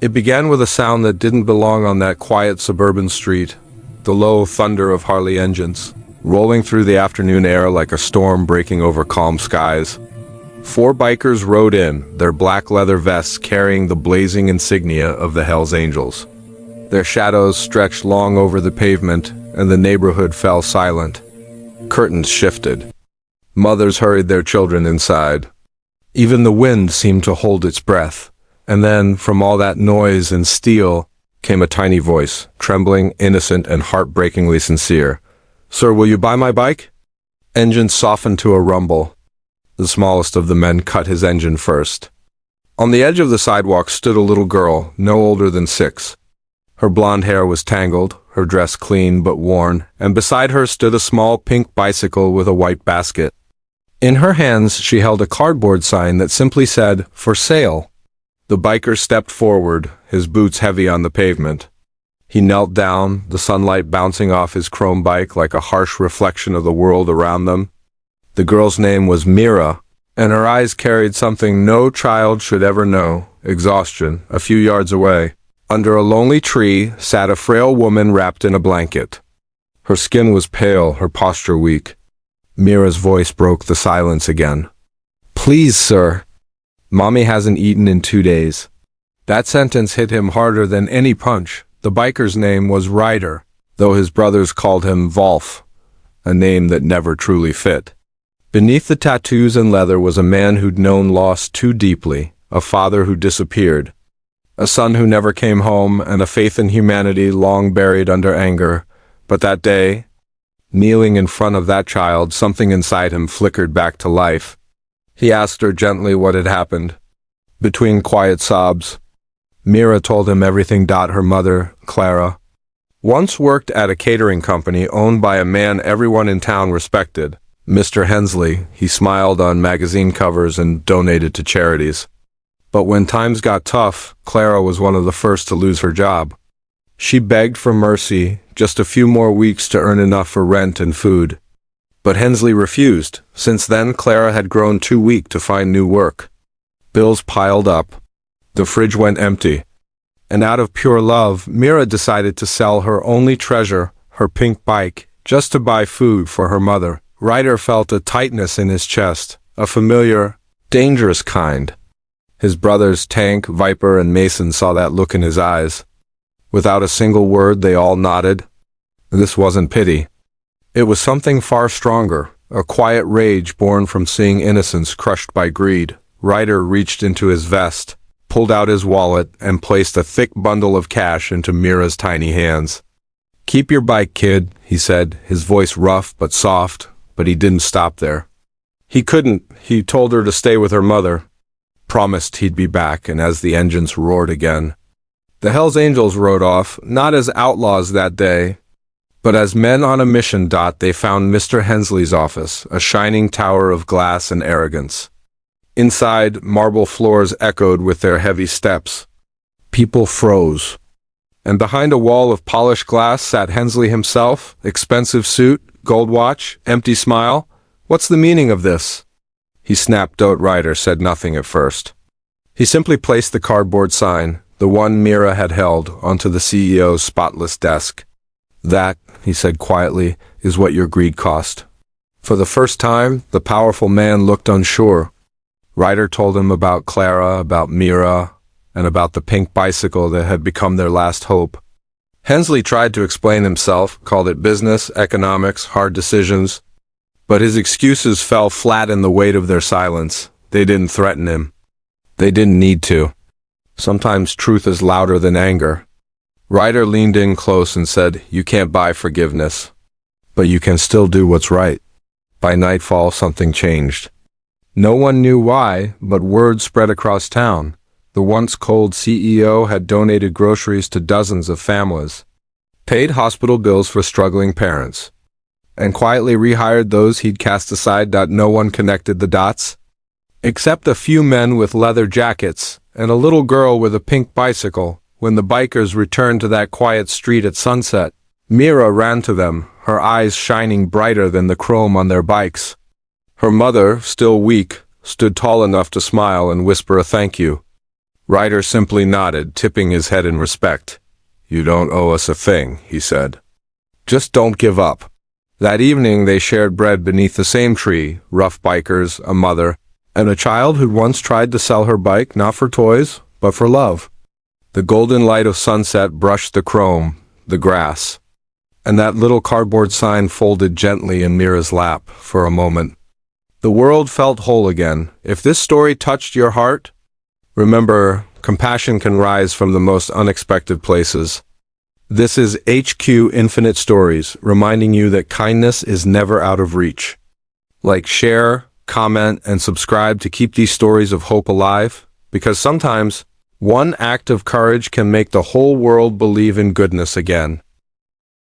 It began with a sound that didn't belong on that quiet suburban street, the low thunder of Harley engines, rolling through the afternoon air like a storm breaking over calm skies. Four bikers rode in, their black leather vests carrying the blazing insignia of the Hells Angels. Their shadows stretched long over the pavement, and the neighborhood fell silent. Curtains shifted. Mothers hurried their children inside. Even the wind seemed to hold its breath. And then, from all that noise and steel, came a tiny voice, trembling, innocent, and heartbreakingly sincere. "Sir, will you buy my bike?" Engine softened to a rumble. The smallest of the men cut his engine first. On the edge of the sidewalk stood a little girl, no older than 6. Her blonde hair was tangled, her dress clean but worn, and beside her stood a small pink bicycle with a white basket. In her hands she held a cardboard sign that simply said, "For sale." The biker stepped forward, his boots heavy on the pavement. He knelt down, the sunlight bouncing off his chrome bike like a harsh reflection of the world around them. The girl's name was Mira, and her eyes carried something no child should ever know, exhaustion. A few yards away, under a lonely tree, sat a frail woman wrapped in a blanket. Her skin was pale, her posture weak. Mira's voice broke the silence again. "Please, sir. Mommy hasn't eaten in 2 days." That sentence hit him harder than any punch. The biker's name was Ryder, though his brothers called him Wolf, a name that never truly fit. Beneath the tattoos and leather was a man who'd known loss too deeply, a father who disappeared, a son who never came home, and a faith in humanity long buried under anger. But that day, kneeling in front of that child, something inside him flickered back to life. He asked her gently what had happened. Between quiet sobs, Mira told him everything. Her mother, Clara, once worked at a catering company owned by a man everyone in town respected, Mr. Hensley. He smiled on magazine covers and donated to charities. But when times got tough, Clara was one of the first to lose her job. She begged for mercy, just a few more weeks to earn enough for rent and food. But Hensley refused. Since then, Clara had grown too weak to find new work. Bills piled up. The fridge went empty. And out of pure love, Mira decided to sell her only treasure, her pink bike, just to buy food for her mother. Ryder felt a tightness in his chest, a familiar, dangerous kind. His brothers, Tank, Viper, and Mason, saw that look in his eyes. Without a single word, they all nodded. This wasn't pity. It was something far stronger, a quiet rage born from seeing innocence crushed by greed. Ryder reached into his vest, pulled out his wallet, and placed a thick bundle of cash into Mira's tiny hands. "Keep your bike, kid," he said, his voice rough but soft, but he didn't stop there. He couldn't. He told her to stay with her mother, promised he'd be back, and as the engines roared again, the Hells Angels rode off, not as outlaws that day, but as men on a mission. They found Mr. Hensley's office, a shining tower of glass and arrogance. Inside, marble floors echoed with their heavy steps. People froze. And behind a wall of polished glass sat Hensley himself, expensive suit, gold watch, empty smile. "What's the meaning of this?" he snapped. Ryder said nothing at first. He simply placed the cardboard sign, the one Mira had held, onto the CEO's spotless desk. "That," he said quietly, "is what your greed cost." For the first time, the powerful man looked unsure. Ryder told him about Clara, about Mira, and about the pink bicycle that had become their last hope. Hensley tried to explain himself, called it business, economics, hard decisions, but his excuses fell flat in the weight of their silence. They didn't threaten him. They didn't need to. Sometimes truth is louder than anger. Ryder leaned in close and said, "You can't buy forgiveness, but you can still do what's right." By nightfall, something changed. No one knew why, but word spread across town. The once cold CEO had donated groceries to dozens of families, paid hospital bills for struggling parents, and quietly rehired those he'd cast aside. No one connected the dots, except a few men with leather jackets and a little girl with a pink bicycle. When the bikers returned to that quiet street at sunset, Mira ran to them, her eyes shining brighter than the chrome on their bikes. Her mother, still weak, stood tall enough to smile and whisper a thank you. Ryder simply nodded, tipping his head in respect. "You don't owe us a thing," he said. "Just don't give up." That evening they shared bread beneath the same tree, rough bikers, a mother, and a child who'd once tried to sell her bike not for toys, but for love. The golden light of sunset brushed the chrome, the grass, and that little cardboard sign folded gently in Mira's lap for a moment. The world felt whole again. If this story touched your heart, remember, compassion can rise from the most unexpected places. This is HQ Infinite Stories, reminding you that kindness is never out of reach. Like, share, comment, and subscribe to keep these stories of hope alive, because sometimes one act of courage can make the whole world believe in goodness again.